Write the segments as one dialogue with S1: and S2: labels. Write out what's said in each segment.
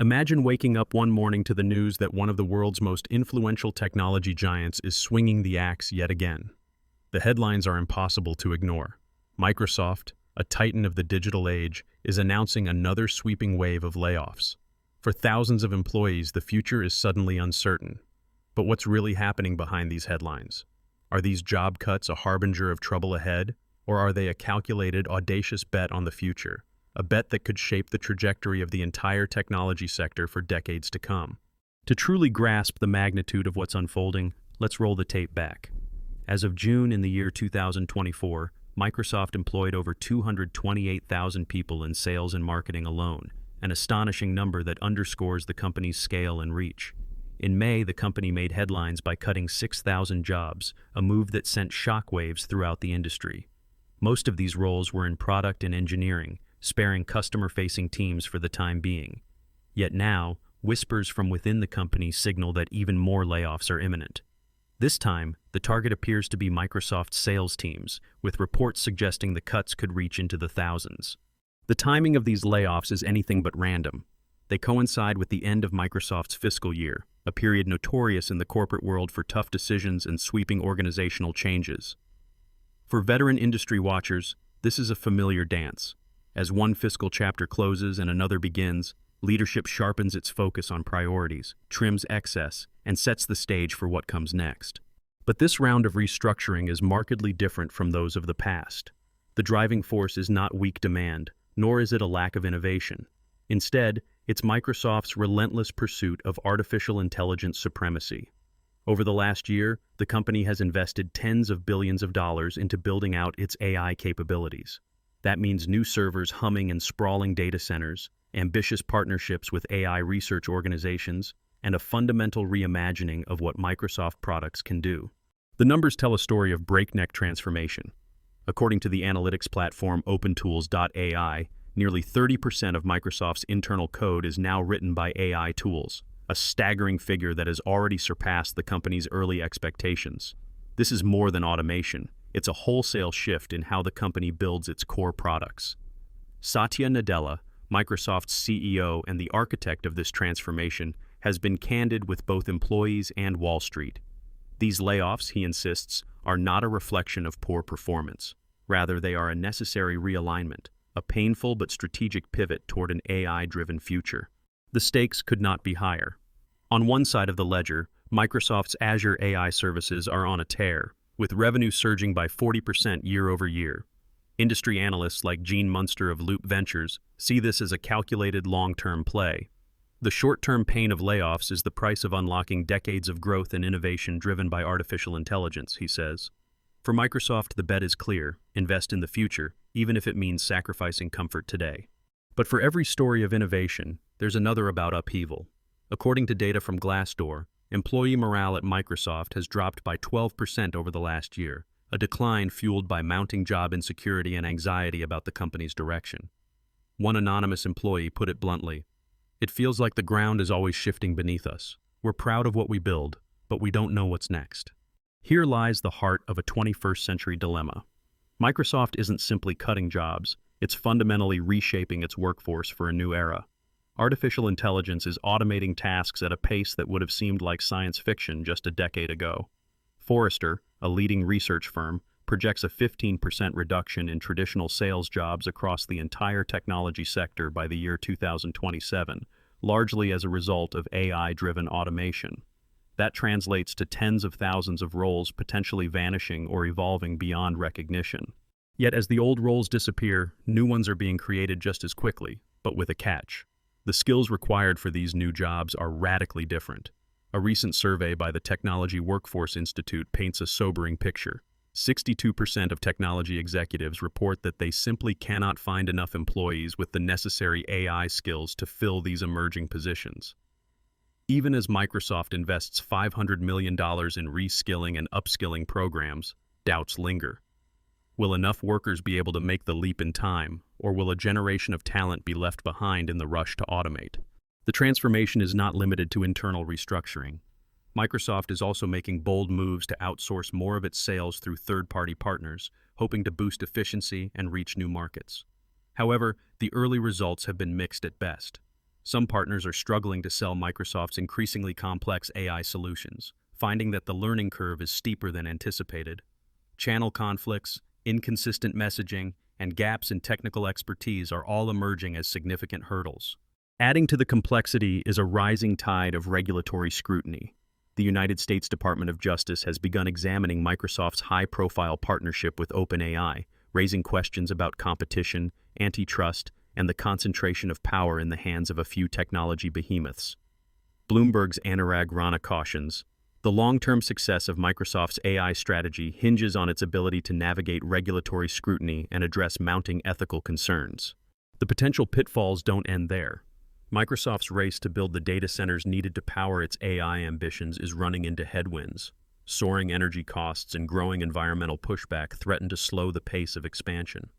S1: Imagine waking up one morning to the news that one of the world's most influential technology giants is swinging the axe yet again. The headlines are impossible to ignore. Microsoft, a titan of the digital age, is announcing another sweeping wave of layoffs. For thousands of employees, the future is suddenly uncertain. But what's really happening behind these headlines? Are these job cuts a harbinger of trouble ahead, or are they a calculated, audacious bet on the future? A bet that could shape the trajectory of the entire technology sector for decades to come. To truly grasp the magnitude of what's unfolding, let's roll the tape back. As of June in the year 2024, Microsoft employed over 228,000 people in sales and marketing alone, an astonishing number that underscores the company's scale and reach. In May, the company made headlines by cutting 6,000 jobs, a move that sent shockwaves throughout the industry. Most of these roles were in product and engineering, sparing customer-facing teams for the time being. Yet now, whispers from within the company signal that even more layoffs are imminent. This time, the target appears to be Microsoft's sales teams, with reports suggesting the cuts could reach into the thousands. The timing of these layoffs is anything but random. They coincide with the end of Microsoft's fiscal year, a period notorious in the corporate world for tough decisions and sweeping organizational changes. For veteran industry watchers, this is a familiar dance. As one fiscal chapter closes and another begins, leadership sharpens its focus on priorities, trims excess, and sets the stage for what comes next. But this round of restructuring is markedly different from those of the past. The driving force is not weak demand, nor is it a lack of innovation. Instead, it's Microsoft's relentless pursuit of artificial intelligence supremacy. Over the last year, the company has invested tens of billions of dollars into building out its AI capabilities. That means new servers humming in sprawling data centers, ambitious partnerships with AI research organizations, and a fundamental reimagining of what Microsoft products can do. The numbers tell a story of breakneck transformation. According to the analytics platform OpenTools.ai, nearly 30% of Microsoft's internal code is now written by AI tools, a staggering figure that has already surpassed the company's early expectations. This is more than automation. It's a wholesale shift in how the company builds its core products. Satya Nadella, Microsoft's CEO and the architect of this transformation, has been candid with both employees and Wall Street. These layoffs, he insists, are not a reflection of poor performance. Rather, they are a necessary realignment, a painful but strategic pivot toward an AI-driven future. The stakes could not be higher. On one side of the ledger, Microsoft's Azure AI services are on a tear, with revenue surging by 40% year over year. Industry analysts like Gene Munster of Loop Ventures see this as a calculated long-term play. The short-term pain of layoffs is the price of unlocking decades of growth and innovation driven by artificial intelligence, he says. For Microsoft, the bet is clear: invest in the future, even if it means sacrificing comfort today. But for every story of innovation, there's another about upheaval. According to data from Glassdoor, employee morale at Microsoft has dropped by 12% over the last year, a decline fueled by mounting job insecurity and anxiety about the company's direction. One anonymous employee put it bluntly, "It feels like the ground is always shifting beneath us. We're proud of what we build, but we don't know what's next." Here lies the heart of a 21st century dilemma. Microsoft isn't simply cutting jobs, it's fundamentally reshaping its workforce for a new era. Artificial intelligence is automating tasks at a pace that would have seemed like science fiction just a decade ago. Forrester, a leading research firm, projects a 15% reduction in traditional sales jobs across the entire technology sector by the year 2027, largely as a result of AI-driven automation. That translates to tens of thousands of roles potentially vanishing or evolving beyond recognition. Yet as the old roles disappear, new ones are being created just as quickly, but with a catch. The skills required for these new jobs are radically different. A recent survey by the Technology Workforce Institute paints a sobering picture. 62% of technology executives report that they simply cannot find enough employees with the necessary AI skills to fill these emerging positions. Even as Microsoft invests $500 million in reskilling and upskilling programs, doubts linger. Will enough workers be able to make the leap in time, or will a generation of talent be left behind in the rush to automate? The transformation is not limited to internal restructuring. Microsoft is also making bold moves to outsource more of its sales through third-party partners, hoping to boost efficiency and reach new markets. However, the early results have been mixed at best. Some partners are struggling to sell Microsoft's increasingly complex AI solutions, finding that the learning curve is steeper than anticipated. Channel conflicts, inconsistent messaging, and gaps in technical expertise are all emerging as significant hurdles. Adding to the complexity is a rising tide of regulatory scrutiny. The United States Department of Justice has begun examining Microsoft's high-profile partnership with OpenAI, raising questions about competition, antitrust, and the concentration of power in the hands of a few technology behemoths. Bloomberg's Anurag Rana cautions, the long-term success of Microsoft's AI strategy hinges on its ability to navigate regulatory scrutiny and address mounting ethical concerns. The potential pitfalls don't end there. Microsoft's race to build the data centers needed to power its AI ambitions is running into headwinds. Soaring energy costs and growing environmental pushback threaten to slow the pace of expansion.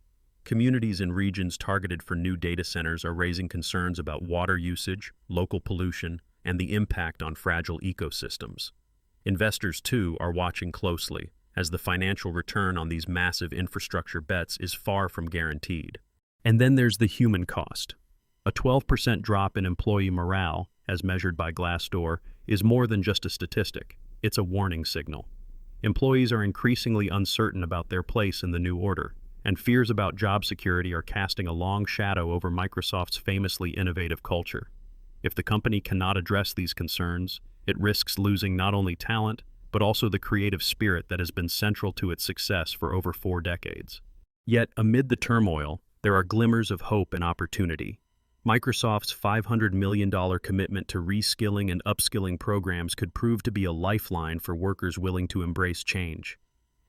S1: Communities in regions targeted for new data centers are raising concerns about water usage, local pollution, and the impact on fragile ecosystems. Investors, too, are watching closely, as the financial return on these massive infrastructure bets is far from guaranteed. And then there's the human cost. A 12% drop in employee morale, as measured by Glassdoor, is more than just a statistic. It's a warning signal. Employees are increasingly uncertain about their place in the new order, and fears about job security are casting a long shadow over Microsoft's famously innovative culture. If the company cannot address these concerns, it risks losing not only talent, but also the creative spirit that has been central to its success for over 4 decades. Yet, amid the turmoil, there are glimmers of hope and opportunity. Microsoft's $500 million commitment to reskilling and upskilling programs could prove to be a lifeline for workers willing to embrace change.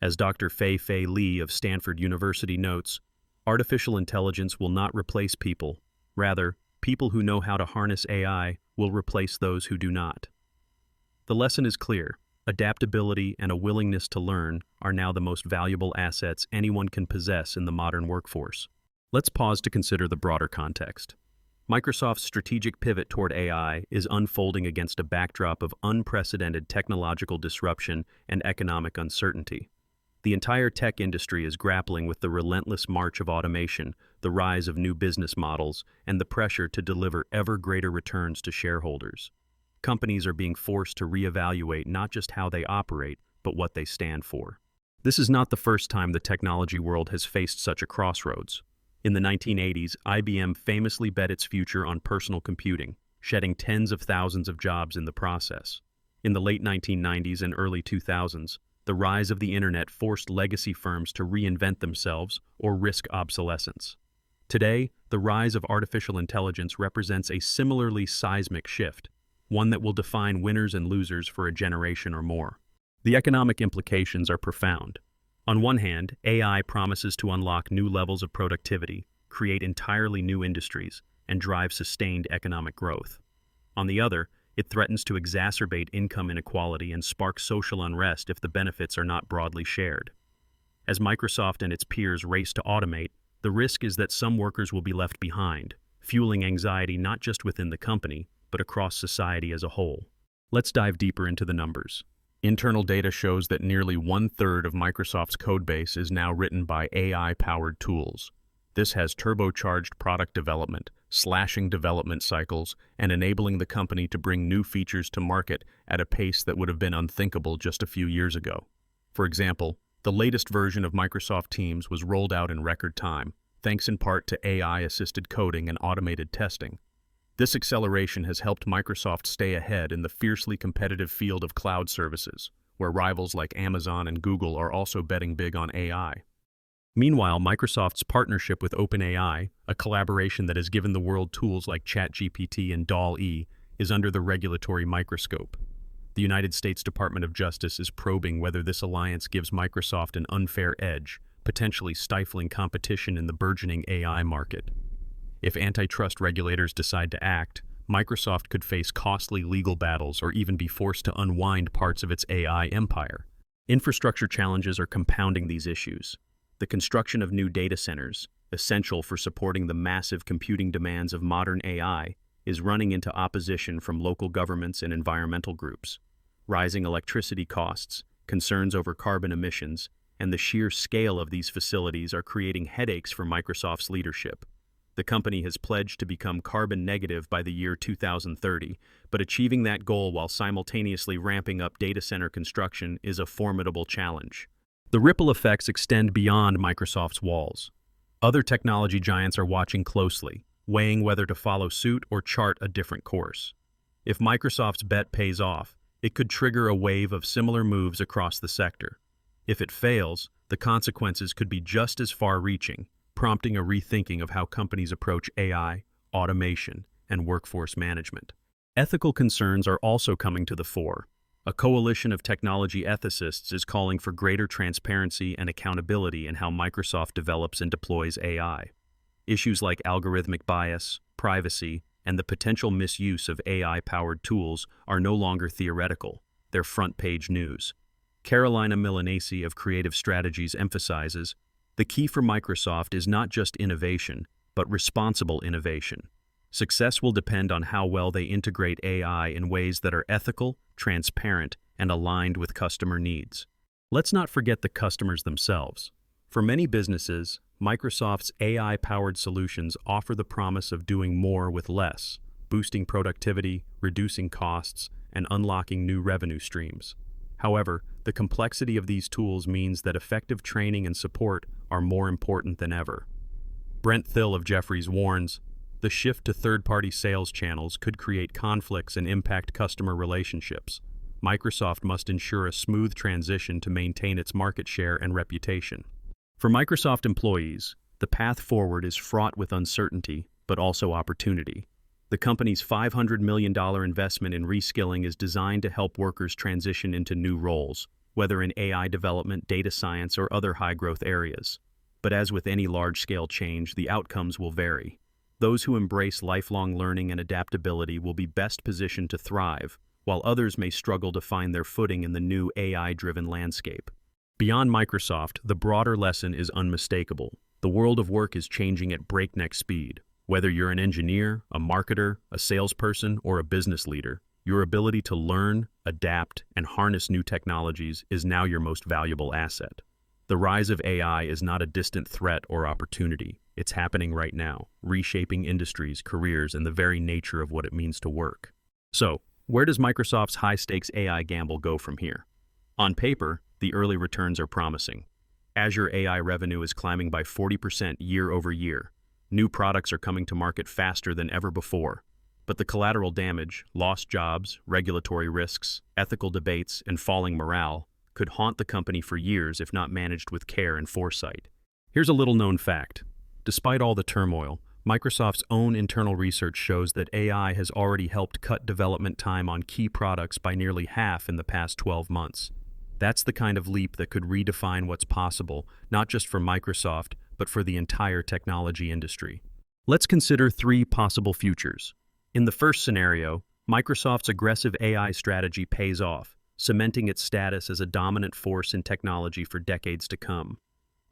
S1: As Dr. Fei Li of Stanford University notes, artificial intelligence will not replace people. Rather, people who know how to harness AI will replace those who do not. The lesson is clear. Adaptability and a willingness to learn are now the most valuable assets anyone can possess in the modern workforce. Let's pause to consider the broader context. Microsoft's strategic pivot toward AI is unfolding against a backdrop of unprecedented technological disruption and economic uncertainty. The entire tech industry is grappling with the relentless march of automation, the rise of new business models, and the pressure to deliver ever greater returns to shareholders. Companies are being forced to reevaluate not just how they operate, but what they stand for. This is not the first time the technology world has faced such a crossroads. In the 1980s, IBM famously bet its future on personal computing, shedding tens of thousands of jobs in the process. In the late 1990s and early 2000s, the rise of the internet forced legacy firms to reinvent themselves or risk obsolescence. Today, the rise of artificial intelligence represents a similarly seismic shift, one that will define winners and losers for a generation or more. The economic implications are profound. On one hand, AI promises to unlock new levels of productivity, create entirely new industries, and drive sustained economic growth. On the other, it threatens to exacerbate income inequality and spark social unrest if the benefits are not broadly shared. As Microsoft and its peers race to automate, the risk is that some workers will be left behind, fueling anxiety not just within the company, but across society as a whole. Let's dive deeper into the numbers. Internal data shows that nearly 1/3 of Microsoft's codebase is now written by AI-powered tools. This has turbocharged product development, slashing development cycles, and enabling the company to bring new features to market at a pace that would have been unthinkable just a few years ago. For example, the latest version of Microsoft Teams was rolled out in record time, thanks in part to AI-assisted coding and automated testing. This acceleration has helped Microsoft stay ahead in the fiercely competitive field of cloud services, where rivals like Amazon and Google are also betting big on AI. Meanwhile, Microsoft's partnership with OpenAI, a collaboration that has given the world tools like ChatGPT and DALL-E, is under the regulatory microscope. The United States Department of Justice is probing whether this alliance gives Microsoft an unfair edge, potentially stifling competition in the burgeoning AI market. If antitrust regulators decide to act, Microsoft could face costly legal battles or even be forced to unwind parts of its AI empire. Infrastructure challenges are compounding these issues. The construction of new data centers, essential for supporting the massive computing demands of modern AI, is running into opposition from local governments and environmental groups. Rising electricity costs, concerns over carbon emissions, and the sheer scale of these facilities are creating headaches for Microsoft's leadership. The company has pledged to become carbon negative by the year 2030, but achieving that goal while simultaneously ramping up data center construction is a formidable challenge. The ripple effects extend beyond Microsoft's walls. Other technology giants are watching closely, weighing whether to follow suit or chart a different course. If Microsoft's bet pays off, it could trigger a wave of similar moves across the sector. If it fails, the consequences could be just as far-reaching, prompting a rethinking of how companies approach AI, automation, and workforce management. Ethical concerns are also coming to the fore. A coalition of technology ethicists is calling for greater transparency and accountability in how Microsoft develops and deploys AI. Issues like algorithmic bias, privacy, and the potential misuse of AI-powered tools are no longer theoretical, they're front-page news. Carolina Milanese of Creative Strategies emphasizes, the key for Microsoft is not just innovation, but responsible innovation. Success will depend on how well they integrate AI in ways that are ethical, transparent, and aligned with customer needs. Let's not forget the customers themselves. For many businesses, Microsoft's AI-powered solutions offer the promise of doing more with less, boosting productivity, reducing costs, and unlocking new revenue streams. However, the complexity of these tools means that effective training and support are more important than ever. Brent Thill of Jefferies warns, the shift to third-party sales channels could create conflicts and impact customer relationships. Microsoft must ensure a smooth transition to maintain its market share and reputation. For Microsoft employees, the path forward is fraught with uncertainty, but also opportunity. The company's $500 million investment in reskilling is designed to help workers transition into new roles, whether in AI development, data science, or other high-growth areas. But as with any large-scale change, the outcomes will vary. Those who embrace lifelong learning and adaptability will be best positioned to thrive, while others may struggle to find their footing in the new AI-driven landscape. Beyond Microsoft, the broader lesson is unmistakable. The world of work is changing at breakneck speed. Whether you're an engineer, a marketer, a salesperson, or a business leader, your ability to learn, adapt, and harness new technologies is now your most valuable asset. The rise of AI is not a distant threat or opportunity. It's happening right now, reshaping industries, careers, and the very nature of what it means to work. So, where does Microsoft's high-stakes AI gamble go from here? On paper, the early returns are promising. Azure AI revenue is climbing by 40% year over year. New products are coming to market faster than ever before. But the collateral damage, lost jobs, regulatory risks, ethical debates, and falling morale could haunt the company for years if not managed with care and foresight. Here's a little-known fact. Despite all the turmoil, Microsoft's own internal research shows that AI has already helped cut development time on key products by nearly half in the past 12 months. That's the kind of leap that could redefine what's possible, not just for Microsoft, but for the entire technology industry. Let's consider three possible futures. In the first scenario, Microsoft's aggressive AI strategy pays off, cementing its status as a dominant force in technology for decades to come.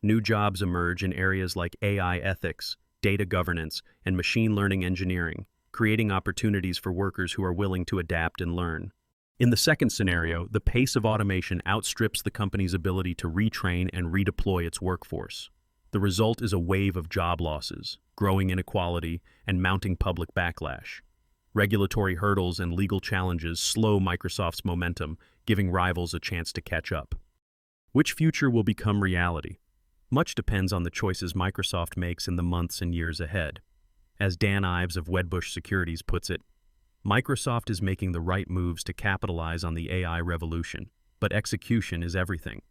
S1: New jobs emerge in areas like AI ethics, data governance, and machine learning engineering, creating opportunities for workers who are willing to adapt and learn. In the second scenario, the pace of automation outstrips the company's ability to retrain and redeploy its workforce. The result is a wave of job losses, growing inequality, and mounting public backlash. Regulatory hurdles and legal challenges slow Microsoft's momentum, giving rivals a chance to catch up. Which future will become reality? Much depends on the choices Microsoft makes in the months and years ahead. As Dan Ives of Wedbush Securities puts it, Microsoft is making the right moves to capitalize on the AI revolution, but execution is everything.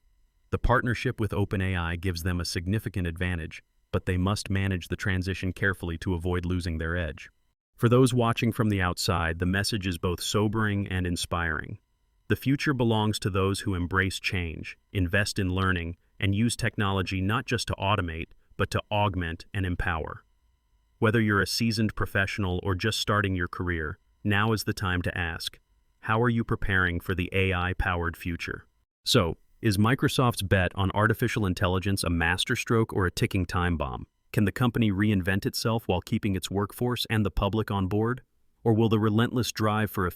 S1: The partnership with OpenAI gives them a significant advantage, but they must manage the transition carefully to avoid losing their edge. For those watching from the outside, the message is both sobering and inspiring. The future belongs to those who embrace change, invest in learning, and use technology not just to automate, but to augment and empower. Whether you're a seasoned professional or just starting your career, now is the time to ask, how are you preparing for the AI-powered future? So, is Microsoft's bet on artificial intelligence a masterstroke or a ticking time bomb? Can the company reinvent itself while keeping its workforce and the public on board? Or will the relentless drive for